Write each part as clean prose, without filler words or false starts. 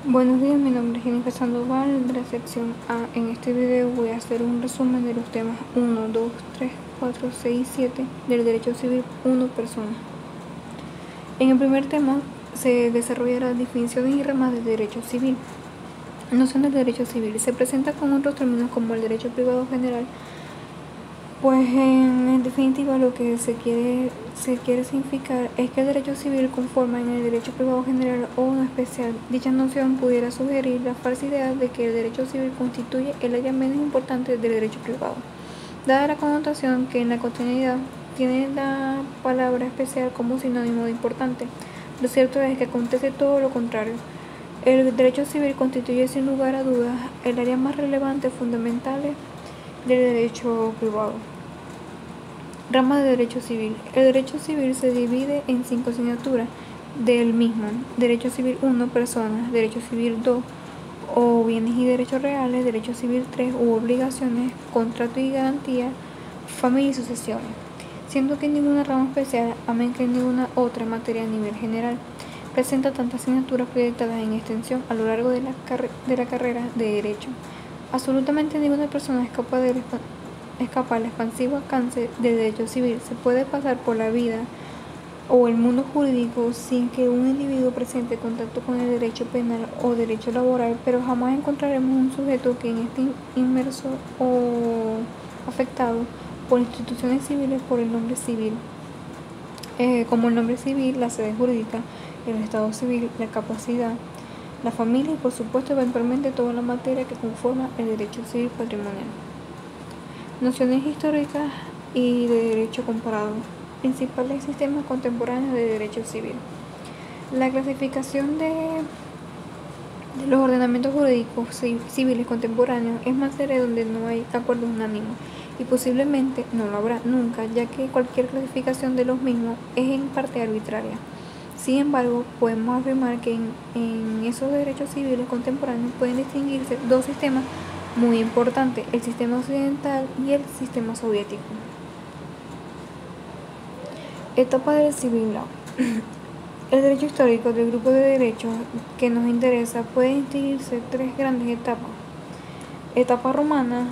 Buenos días, mi nombre es Jennifer Sandoval de la sección A. En este video voy a hacer un resumen de los temas 1, 2, 3, 4, 6 y 7 del Derecho Civil 1 Persona. En el primer tema se desarrolla la definición y ramas del derecho civil. La noción del derecho civil se presenta con otros términos como el derecho privado general. Pues en definitiva lo que se quiere significar es que el derecho civil conforma en el derecho privado general o uno especial. Dicha noción pudiera sugerir la falsa idea de que el derecho civil constituye el área menos importante del derecho privado, dada la connotación que en la cotidianidad tiene la palabra especial como sinónimo de importante. Lo cierto es que acontece todo lo contrario. El derecho civil constituye sin lugar a dudas el área más relevante, fundamental del derecho privado. Rama de derecho civil. El derecho civil se divide en 5 asignaturas del mismo: derecho civil 1, personas; derecho civil 2, o bienes y derechos reales; derecho civil 3, u obligaciones; contrato y garantía; familia y sucesiones. Siendo que ninguna rama especial, amén que ninguna otra materia a nivel general, presenta tantas asignaturas proyectadas en extensión a lo largo de la carrera de derecho. Absolutamente ninguna persona escapa al expansivo alcance del derecho civil. Se puede pasar por la vida o el mundo jurídico sin que un individuo presente contacto con el derecho penal o derecho laboral, pero jamás encontraremos un sujeto que esté inmerso o afectado por instituciones civiles por el nombre civil, como el nombre civil, la sede jurídica, el estado civil, la capacidad, la familia y por supuesto eventualmente toda la materia que conforma el derecho civil patrimonial. Nociones históricas y de derecho comparado. Principales sistemas contemporáneos de derecho civil. La clasificación de los ordenamientos jurídicos civiles contemporáneos es materia donde no hay acuerdo unánime y posiblemente no lo habrá nunca, ya que cualquier clasificación de los mismos es en parte arbitraria. Sin embargo, podemos afirmar que en esos derechos civiles contemporáneos pueden distinguirse dos sistemas muy importantes: el sistema occidental y el sistema soviético. Etapa del civil law. El derecho histórico del grupo de derechos que nos interesa puede distinguirse tres grandes etapas. Etapa romana,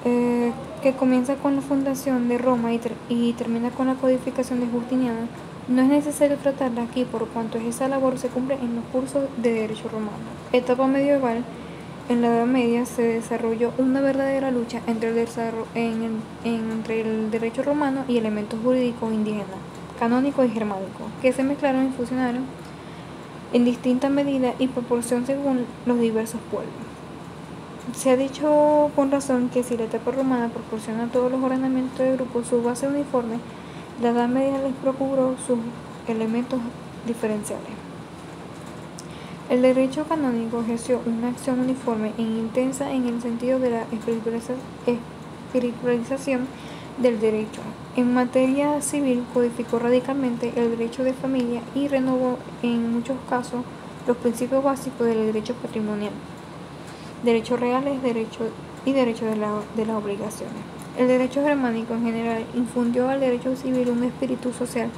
que comienza con la fundación de Roma y termina con la codificación de Justiniano. No es necesario tratarla aquí por cuanto esa labor se cumple en los cursos de derecho romano. Etapa medieval. En la Edad Media se desarrolló una verdadera lucha entre el derecho romano y elementos jurídicos indígenas, canónicos y germánicos, que se mezclaron y fusionaron en distinta medida y proporción según los diversos pueblos. Se ha dicho con razón que si la etapa romana proporciona a todos los ordenamientos de grupo su base uniforme, la Edad Media les procuró sus elementos diferenciales. El derecho canónico ejerció una acción uniforme e intensa en el sentido de la espiritualización del derecho. En materia civil codificó radicalmente el derecho de familia y renovó en muchos casos los principios básicos del derecho patrimonial, derechos reales, y derecho de las obligaciones. El derecho germánico en general infundió al derecho civil un espíritu social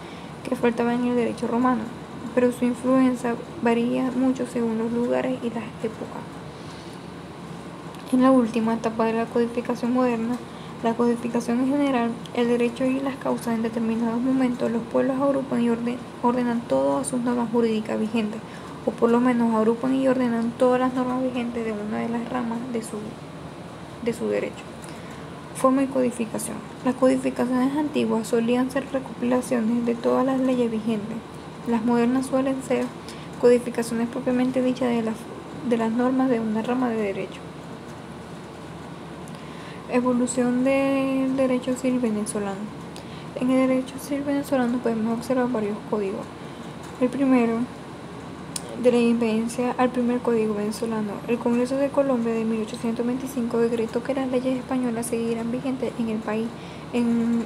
que faltaba en el derecho romano, pero su influencia varía mucho según los lugares y las épocas. En la última etapa de la codificación moderna, la codificación en general, el derecho y las causas en determinados momentos, los pueblos agrupan y ordenan todas sus normas jurídicas vigentes, o por lo menos agrupan y ordenan todas las normas vigentes de una de las ramas de su derecho. Forma y codificación. Las codificaciones antiguas solían ser recopilaciones de todas las leyes vigentes. Las modernas suelen ser codificaciones propiamente dichas de las normas de una rama de derecho. Evolución del derecho civil venezolano. En el derecho civil venezolano podemos observar varios códigos. El primero, de la independencia al primer código venezolano. El Congreso de Colombia de 1825 decretó que las leyes españolas seguirán vigentes en el país en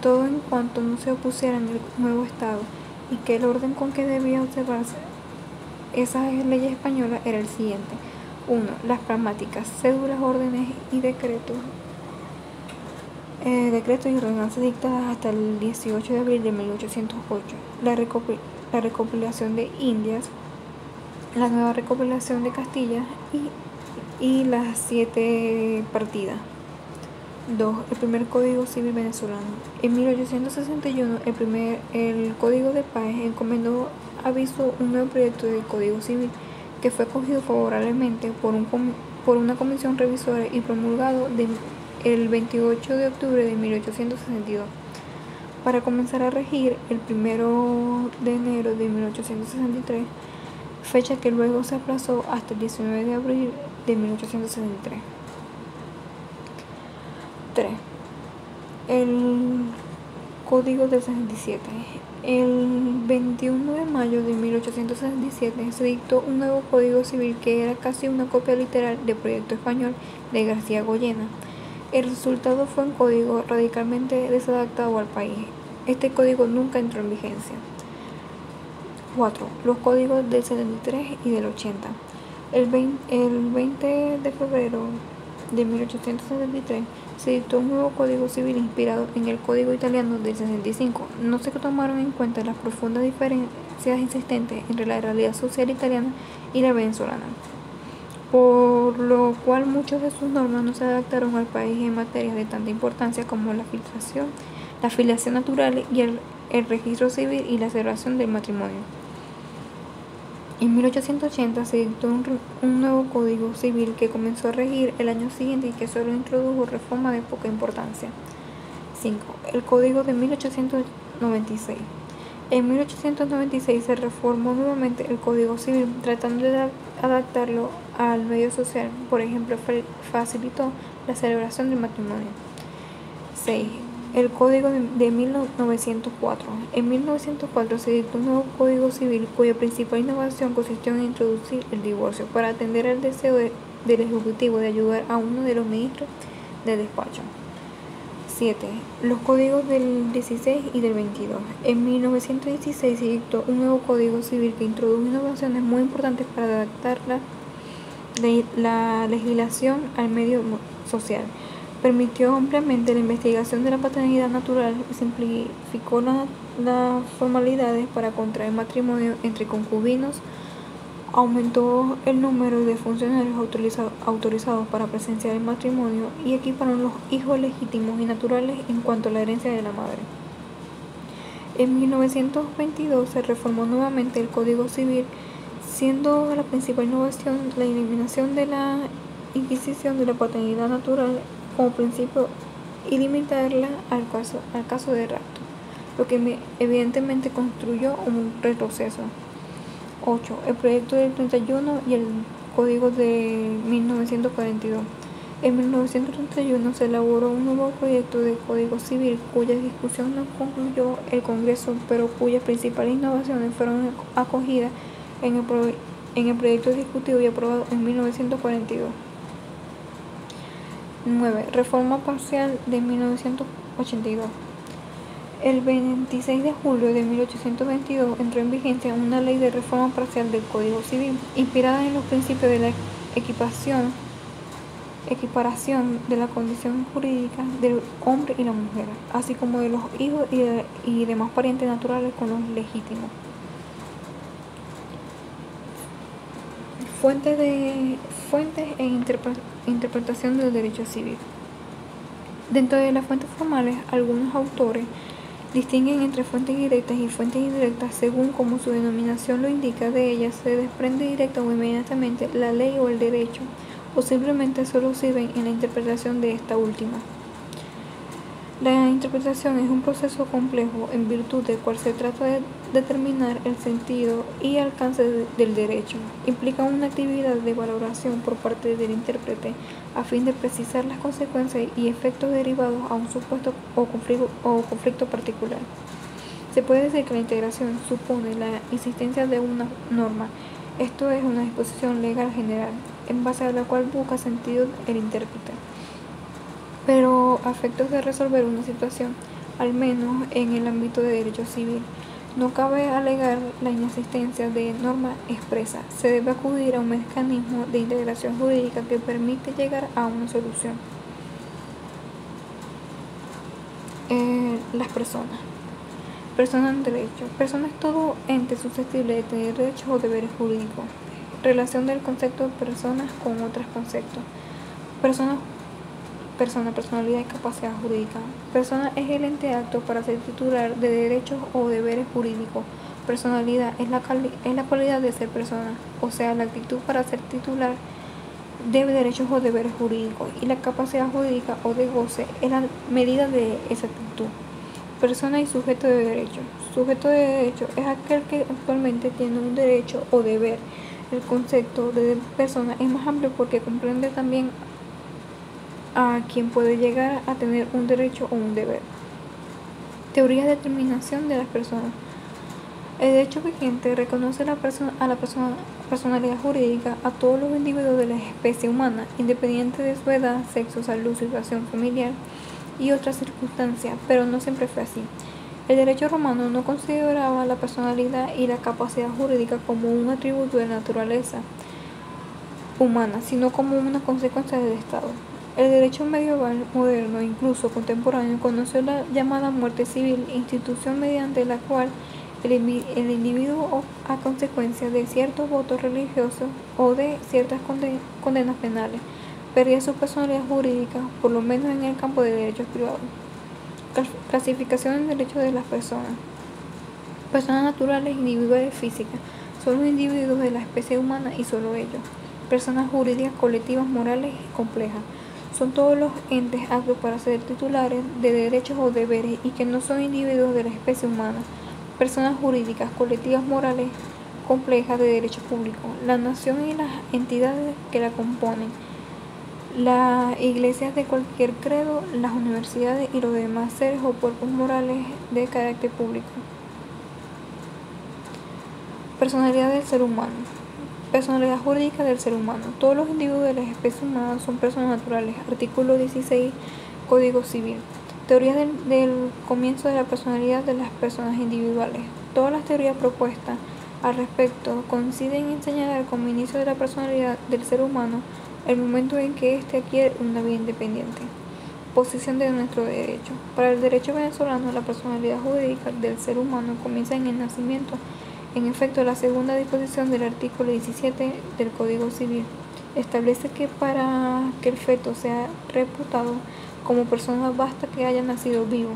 todo en cuanto no se opusieran al nuevo Estado, y que el orden con que debía observarse esas leyes españolas era el siguiente: 1. Las pragmáticas, cédulas, órdenes y decretos y ordenanzas dictadas hasta el 18 de abril de 1808. La recopilación de Indias, la nueva recopilación de Castilla y las 7 partidas. 2. El primer Código Civil venezolano. En 1861, el Código de Páez encomendó aviso un nuevo proyecto de Código Civil que fue acogido favorablemente por una comisión revisora y promulgado el 28 de octubre de 1862, para comenzar a regir el 1 de enero de 1863, fecha que luego se aplazó hasta el 19 de abril de 1863. 3. El Código del 67. El 21 de mayo de 1867 se dictó un nuevo Código Civil que era casi una copia literal del proyecto español de García Goyena. El resultado fue un código radicalmente desadaptado al país. Este código nunca entró en vigencia. 4. Los códigos del 73 y del 80. El 20 de febrero de 1873 se dictó un nuevo Código Civil inspirado en el Código Italiano del 65. No se tomaron en cuenta las profundas diferencias existentes entre la realidad social italiana y la venezolana, por lo cual muchas de sus normas no se adaptaron al país en materias de tanta importancia como la filiación natural y el registro civil y la celebración del matrimonio. En 1880 se dictó un nuevo Código Civil que comenzó a regir el año siguiente y que solo introdujo reformas de poca importancia. 5. El Código de 1896. En 1896 se reformó nuevamente el Código Civil tratando de adaptarlo al medio social. Por ejemplo, facilitó la celebración del matrimonio. 6. El Código de 1904. En 1904 se dictó un nuevo Código Civil cuya principal innovación consistió en introducir el divorcio para atender al deseo del Ejecutivo de ayudar a uno de los ministros de despacho. 7. Los códigos del 16 y del 22. En 1916 se dictó un nuevo Código Civil que introdujo innovaciones muy importantes para adaptar la legislación al medio social. Permitió ampliamente la investigación de la paternidad natural y simplificó las formalidades para contraer matrimonio entre concubinos, aumentó el número de funcionarios autorizados para presenciar el matrimonio y equipararon los hijos legítimos y naturales en cuanto a la herencia de la madre. En 1922 se reformó nuevamente el Código Civil, siendo la principal innovación la eliminación de la inquisición de la paternidad natural como principio y limitarla al caso de rapto, lo que evidentemente construyó un retroceso. 8. El proyecto del 31 y el Código de 1942. En 1931 se elaboró un nuevo proyecto de Código Civil cuya discusión no concluyó el Congreso, pero cuyas principales innovaciones fueron acogidas en el proyecto discutido y aprobado en 1942. 9. Reforma parcial de 1982. El 26 de julio de 1822 entró en vigencia una ley de reforma parcial del Código Civil, inspirada en los principios de la equiparación de la condición jurídica del hombre y la mujer, así como de los hijos y demás parientes naturales con los legítimos. Fuentes e interpretación del derecho civil. Dentro de las fuentes formales, algunos autores distinguen entre fuentes directas y fuentes indirectas según como su denominación lo indica. De ellas se desprende directa o inmediatamente la ley o el derecho, o simplemente solo sirven en la interpretación de esta última. La interpretación es un proceso complejo en virtud del cual se trata de determinar el sentido y alcance del derecho. Implica una actividad de valoración por parte del intérprete a fin de precisar las consecuencias y efectos derivados a un supuesto o conflicto particular. Se puede decir que la integración supone la existencia de una norma, esto es una disposición legal general, en base a la cual busca sentido el intérprete. Pero a efectos de resolver una situación, al menos en el ámbito de derecho civil, no cabe alegar la inexistencia de norma expresa. Se debe acudir a un mecanismo de integración jurídica que permite llegar a una solución. Las personas. Personas en derecho. Persona es todo ente susceptible de tener derechos o deberes jurídicos. Relación del concepto de personas con otros conceptos. Personalidad y capacidad jurídica. Persona es el ente apto para ser titular de derechos o deberes jurídicos. Personalidad es la cualidad de ser persona, o sea, la actitud para ser titular de derechos o deberes jurídicos, y la capacidad jurídica o de goce es la medida de esa actitud. Persona y sujeto de derecho. Sujeto de derecho es aquel que actualmente tiene un derecho o deber. El concepto de persona es más amplio porque comprende también a quien puede llegar a tener un derecho o un deber. Teoría de determinación de las personas. El derecho vigente reconoce a la personalidad jurídica a todos los individuos de la especie humana, independiente de su edad, sexo, salud, situación familiar y otras circunstancias, pero no siempre fue así. El derecho romano no consideraba la personalidad y la capacidad jurídica como un atributo de la naturaleza humana, sino como una consecuencia del Estado. El derecho medieval, moderno e incluso contemporáneo conoció la llamada muerte civil, institución mediante la cual el individuo, a consecuencia de ciertos votos religiosos o de ciertas condenas penales, perdía su personalidad jurídica, por lo menos en el campo de derechos privados. Clasificación en derechos de las personas. Personas naturales, individuales, físicas. Son los individuos de la especie humana y solo ellos. Personas jurídicas, colectivas, morales y complejas. Son todos los entes aptos para ser titulares de derechos o deberes y que no son individuos de la especie humana. Personas jurídicas, colectivas, morales, complejas de derecho público. La nación y las entidades que la componen. Las iglesias de cualquier credo, las universidades y los demás seres o cuerpos morales de carácter público. Personalidad del ser humano. Personalidad jurídica del ser humano. Todos los individuos de las especies humanas son personas naturales. Artículo 16, Código Civil. Teorías del comienzo de la personalidad de las personas individuales. Todas las teorías propuestas al respecto coinciden en señalar como inicio de la personalidad del ser humano el momento en que éste adquiere una vida independiente. Posición de nuestro derecho. Para el derecho venezolano, la personalidad jurídica del ser humano comienza en el nacimiento. En efecto, la segunda disposición del artículo 17 del Código Civil establece que para que el feto sea reputado como persona basta que haya nacido vivo.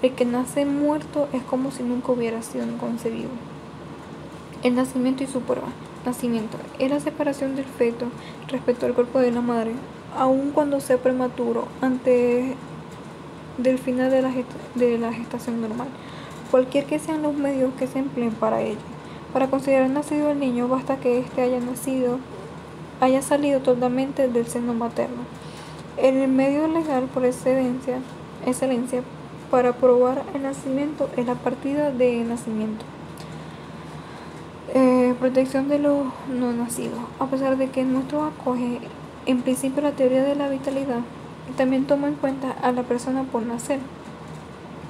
El que nace muerto es como si nunca hubiera sido concebido. El nacimiento y su prueba. Nacimiento es la separación del feto respecto al cuerpo de la madre, aun cuando sea prematuro, antes del final de la gestación normal, cualquier que sean los medios que se empleen para ello. Para considerar nacido el niño basta que éste haya salido totalmente del seno materno. El medio legal por excelencia para probar el nacimiento es la partida de nacimiento. Protección de los no nacidos. A pesar de que nuestro acoge en principio la teoría de la vitalidad, también toma en cuenta a la persona por nacer,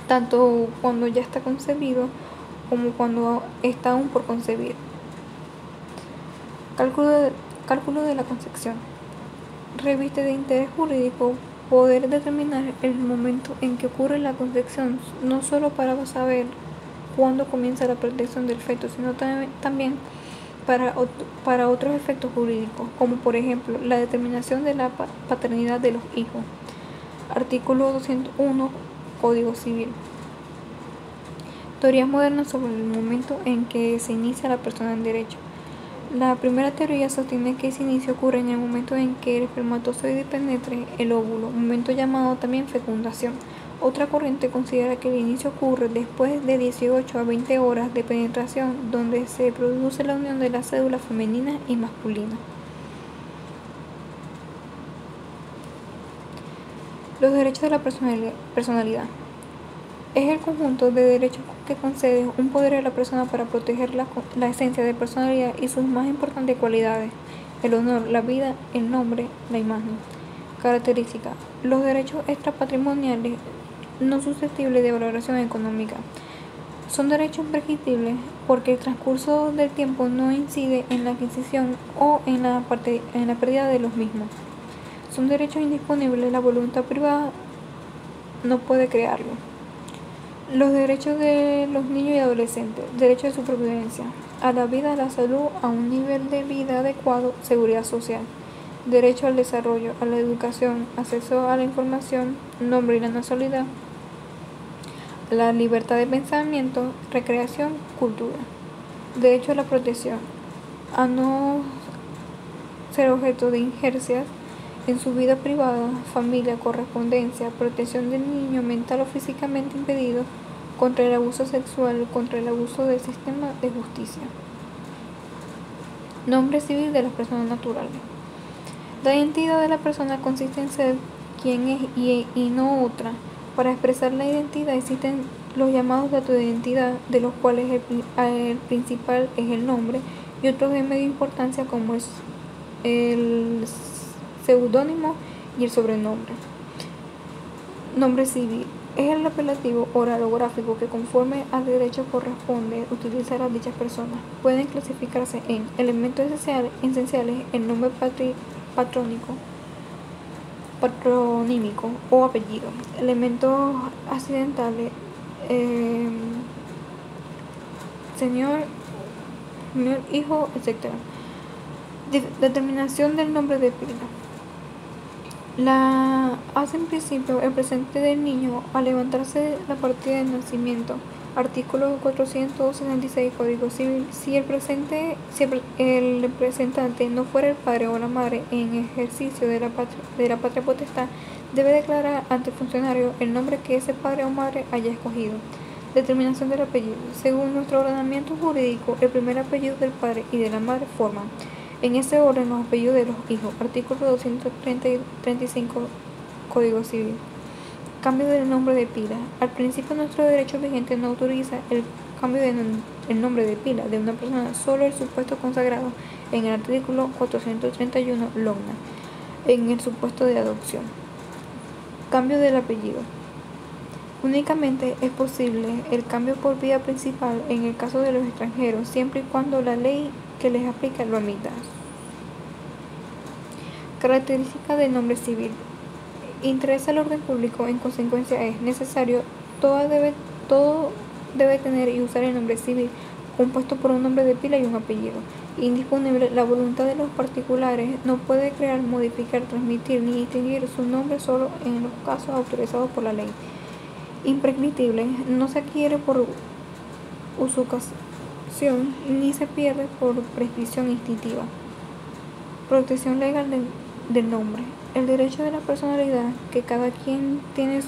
tanto cuando ya está concebido como cuando está aún por concebir. Cálculo de la concepción. Reviste de interés jurídico poder determinar el momento en que ocurre la concepción, no solo para saber cuándo comienza la protección del feto, sino también para otros efectos jurídicos, como por ejemplo la determinación de la paternidad de los hijos. Artículo 201, Código Civil. Teorías modernas sobre el momento en que se inicia la persona en derecho. La primera teoría sostiene que ese inicio ocurre en el momento en que el espermatozoide penetre el óvulo, momento llamado también fecundación. Otra corriente considera que el inicio ocurre después de 18 a 20 horas de penetración, donde se produce la unión de las células femeninas y masculinas. Los derechos de la personalidad. Es el conjunto de derechos que concede un poder a la persona para proteger la esencia de personalidad y sus más importantes cualidades: el honor, la vida, el nombre, la imagen. Características. Los derechos extrapatrimoniales no susceptibles de valoración económica. Son derechos imprescriptibles porque el transcurso del tiempo no incide en la adquisición o en la pérdida de los mismos. Son derechos indisponibles, la voluntad privada no puede crearlo. Los derechos de los niños y adolescentes. Derecho de supervivencia. a la vida, a la salud, a un nivel de vida adecuado, seguridad social, derecho al desarrollo, a la educación, acceso a la información, nombre y la nacionalidad, la libertad de pensamiento, recreación, cultura, derecho a la protección, a no ser objeto de injerencias en su vida privada, familia, correspondencia, protección del niño mental o físicamente impedido, contra el abuso sexual, contra el abuso del sistema de justicia. Nombre civil de las personas naturales. La identidad de la persona consiste en ser quien es y no otra. Para expresar la identidad existen los llamados datos de identidad, de los cuales el principal es el nombre y otros de media importancia como es el seudónimo y el sobrenombre. Nombre civil es el apelativo oral o gráfico que conforme al derecho corresponde utilizar a dichas personas. Pueden clasificarse en elementos esenciales el nombre patronímico o apellido, elementos accidentales, señor, hijo, etc. Determinación del nombre de pila. La hace en principio el presente del niño al levantarse la partida de nacimiento. Artículo 466 Código Civil. Si el representante no fuera el padre o la madre en ejercicio de la patria potestad, debe declarar ante el funcionario el nombre que ese padre o madre haya escogido. Determinación del apellido. Según nuestro ordenamiento jurídico, el primer apellido del padre y de la madre forman, en ese orden, los apellidos de los hijos. Artículo 235 Código Civil. Cambio del nombre de pila. Al principio nuestro derecho vigente no autoriza el cambio del nombre de pila de una persona, solo el supuesto consagrado en el artículo 431 Logna, en el supuesto de adopción. Cambio del apellido. Únicamente es posible el cambio por vía principal en el caso de los extranjeros, siempre y cuando la ley que les aplica lo admita. Características del nombre civil. Interesa al orden público, en consecuencia es necesario, todo debe tener y usar el nombre civil, compuesto por un nombre de pila y un apellido. Indisponible, la voluntad de los particulares no puede crear, modificar, transmitir ni distinguir su nombre solo en los casos autorizados por la ley. Imprescriptible, no se adquiere por usurpación ni se pierde por prescripción instintiva. Protección legal del nombre. El derecho de la personalidad que cada quien tiene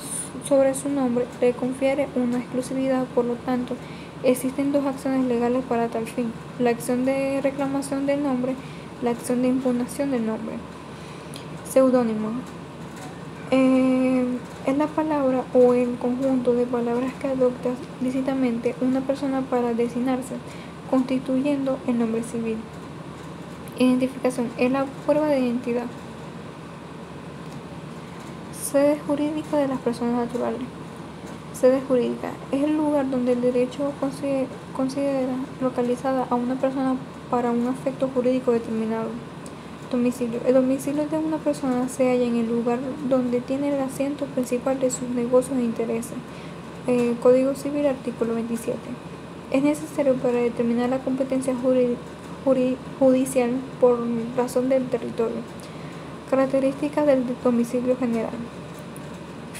sobre su nombre le confiere una exclusividad, por lo tanto, existen dos acciones legales para tal fin: la acción de reclamación del nombre, la acción de impugnación del nombre. Seudónimo. Es la palabra o el conjunto de palabras que adopta lícitamente una persona para designarse, constituyendo el nombre civil. Identificación es la prueba de identidad. Sede jurídica de las personas naturales. Sede jurídica es el lugar donde el derecho considera localizada a una persona para un efecto jurídico determinado. Domicilio. El domicilio de una persona se halla en el lugar donde tiene el asiento principal de sus negocios e intereses. Código Civil, artículo 27. Es necesario para determinar la competencia judicial por razón del territorio. Características del domicilio general.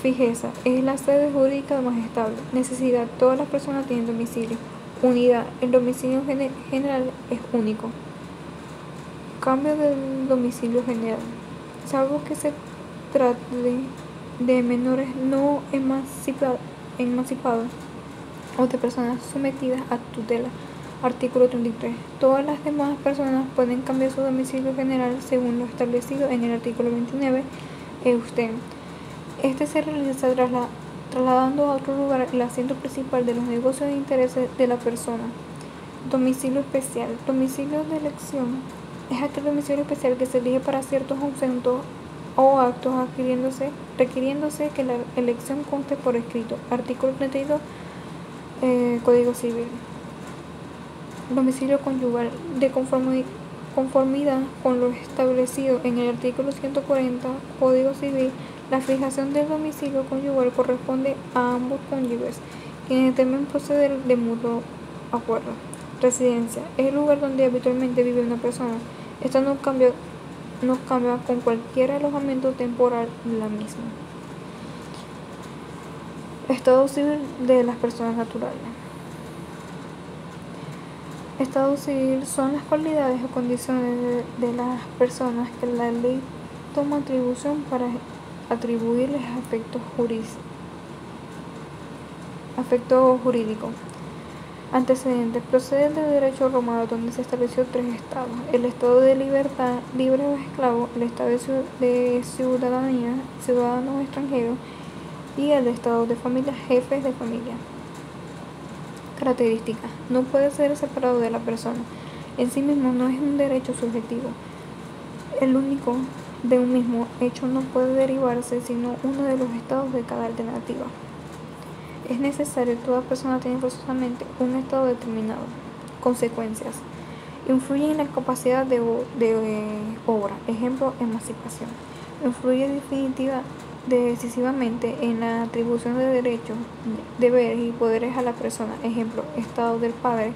Fijeza. Es la sede jurídica más estable. Necesidad. Todas las personas tienen domicilio. Unidad. El domicilio general es único. Cambio del domicilio general. Salvo que se trate de menores no emancipados o de personas sometidas a tutela. Artículo 33. Todas las demás personas pueden cambiar su domicilio general según lo establecido en el artículo 29 Eusten. Este se realiza trasladando a otro lugar el asiento principal de los negocios e intereses de la persona. Domicilio especial. Domicilio de elección es aquel domicilio especial que se elige para ciertos asuntos o actos, requiriéndose que la elección conste por escrito. Artículo 32 Código Civil. Domicilio conyugal. De conformidad con lo establecido en el artículo 140 Código Civil, la fijación del domicilio conyugal corresponde a ambos cónyuges, quienes deben proceder de mutuo acuerdo. Residencia es el lugar donde habitualmente vive una persona. Esta no cambia con cualquier alojamiento temporal la misma. Estado civil de las personas naturales. Estado civil son las cualidades o condiciones de las personas que la ley toma atribución para atribuirles afecto jurídico. Antecedentes. Procede del derecho romano, donde se estableció 3 estados: el estado de libertad, libre o esclavo; el estado de ciudadanía, ciudadano extranjero; y el estado de familia, jefes de familia. Características. No puede ser separado de la persona. En sí mismo no es un derecho subjetivo. El único de un mismo hecho no puede derivarse sino uno de los estados de cada alternativa. Es necesario, toda persona tiene forzosamente un estado determinado. Consecuencias. Influye en la capacidad de obra. Ejemplo, emancipación. Influye decisivamente en la atribución de derechos, deberes y poderes a la persona. Ejemplo, estado del padre,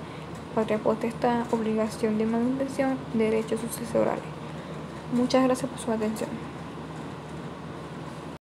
patria potestad, obligación de manutención, derechos sucesorales. Muchas gracias por su atención.